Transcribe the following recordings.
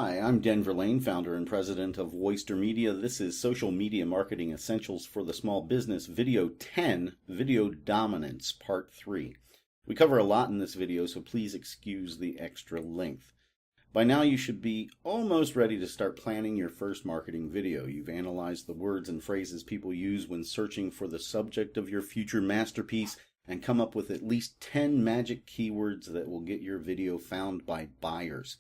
Hi, I'm Denver Lane, founder and president of Woyster Media. This is Social Media Marketing Essentials for the Small Business, Video 10, Video Dominance, Part 3. We cover a lot in this video, so please excuse the extra length. By now you should be almost ready to start planning your first marketing video. You've analyzed the words and phrases people use when searching for the subject of your future masterpiece and come up with at least 10 magic keywords that will get your video found by buyers.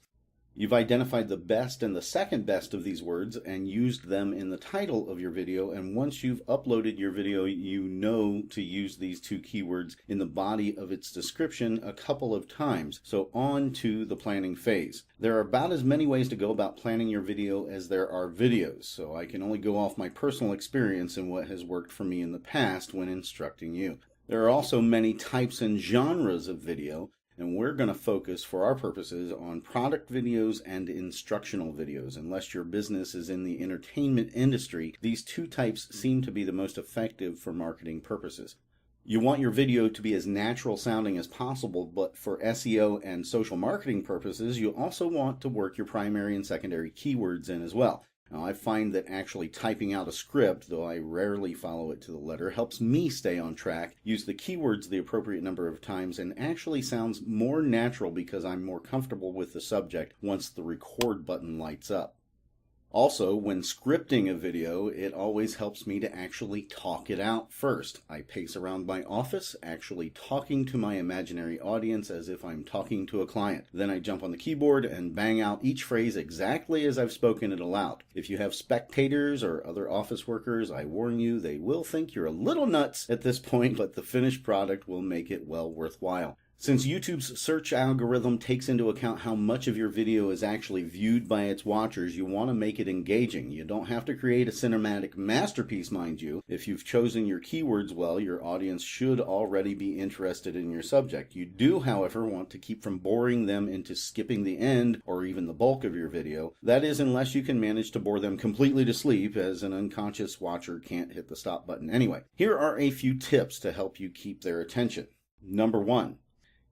You've identified the best and the second best of these words and used them in the title of your video, and once you've uploaded your video, you know to use these two keywords in the body of its description a couple of times. So on to the planning phase. There are about as many ways to go about planning your video as there are videos, so I can only go off my personal experience and what has worked for me in the past when instructing you. There are also many types and genres of video, and we're going to focus for our purposes on product videos and instructional videos. Unless your business is in the entertainment industry, these two types seem to be the most effective for marketing purposes. You want your video to be as natural sounding as possible, but for SEO and social marketing purposes, you also want to work your primary and secondary keywords in as well. Now, I find that actually typing out a script, though I rarely follow it to the letter, helps me stay on track, use the keywords the appropriate number of times, and actually sounds more natural because I'm more comfortable with the subject once the record button lights up. Also, when scripting a video, it always helps me to actually talk it out first. I pace around my office, actually talking to my imaginary audience as if I'm talking to a client. Then I jump on the keyboard and bang out each phrase exactly as I've spoken it aloud. If you have spectators or other office workers, I warn you, they will think you're a little nuts at this point, but the finished product will make it well worthwhile. Since YouTube's search algorithm takes into account how much of your video is actually viewed by its watchers, you want to make it engaging. You don't have to create a cinematic masterpiece, mind you. If you've chosen your keywords well, your audience should already be interested in your subject. You do, however, want to keep from boring them into skipping the end or even the bulk of your video. That is, unless you can manage to bore them completely to sleep, as an unconscious watcher can't hit the stop button anyway. Here are a few tips to help you keep their attention. Number 1.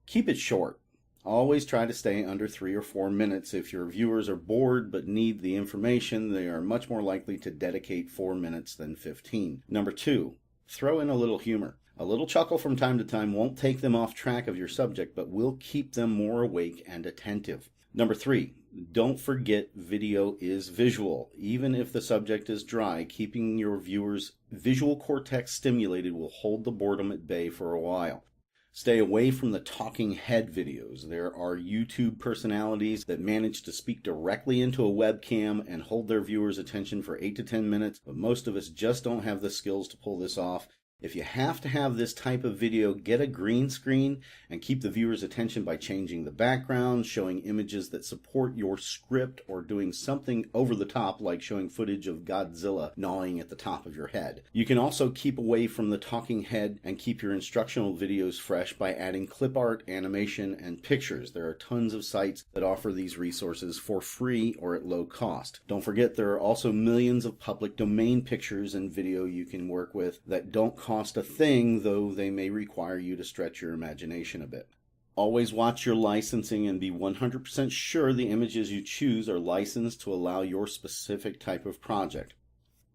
Keep it short. Always try to stay under 3 or 4 minutes. If your viewers are bored but need the information, they are much more likely to dedicate 4 minutes than 15. Number 2, throw in a little humor. A little chuckle from time to time won't take them off track of your subject, but will keep them more awake and attentive. Number 3, don't forget video is visual. Even if the subject is dry, keeping your viewers' visual cortex stimulated will hold the boredom at bay for a while. Stay away from the talking head videos. There are YouTube personalities that manage to speak directly into a webcam and hold their viewers' attention for 8 to 10 minutes, but most of us just don't have the skills to pull this off. If you have to have this type of video, get a green screen and keep the viewer's attention by changing the background, showing images that support your script, or doing something over the top like showing footage of Godzilla gnawing at the top of your head. You can also keep away from the talking head and keep your instructional videos fresh by adding clip art, animation, and pictures. There are tons of sites that offer these resources for free or at low cost. Don't forget, there are also millions of public domain pictures and video you can work with that don't cost a thing, though they may require you to stretch your imagination a bit. Always watch your licensing and be 100% sure the images you choose are licensed to allow your specific type of project.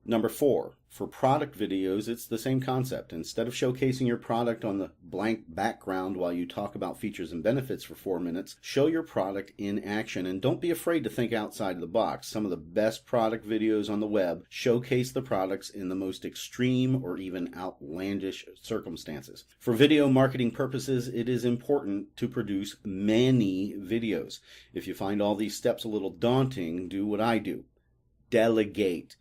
Number 4, for product videos, it's the same concept. Instead of showcasing your product on the blank background while you talk about features and benefits for 4 minutes, show your product in action, and don't be afraid to think outside the box. Some of the best product videos on the web showcase the products in the most extreme or even outlandish circumstances. For video marketing purposes, it is important to produce many videos. If you find all these steps a little daunting, do what I do. Delegate.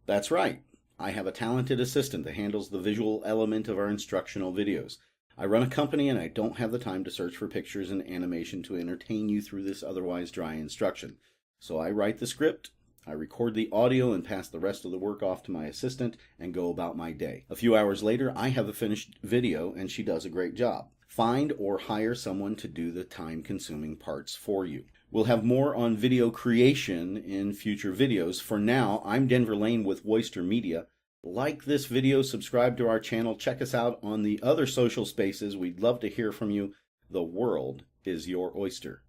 That's right. I have a talented assistant that handles the visual element of our instructional videos. I run a company and I don't have the time to search for pictures and animation to entertain you through this otherwise dry instruction. So I write the script, I record the audio and pass the rest of the work off to my assistant and go about my day. A few hours later, I have a finished video and she does a great job. Find or hire someone to do the time-consuming parts for you. We'll have more on video creation in future videos. For now, I'm Denver Lane with Woyster Media. Like this video, subscribe to our channel, check us out on the other social spaces. We'd love to hear from you. The world is your oyster.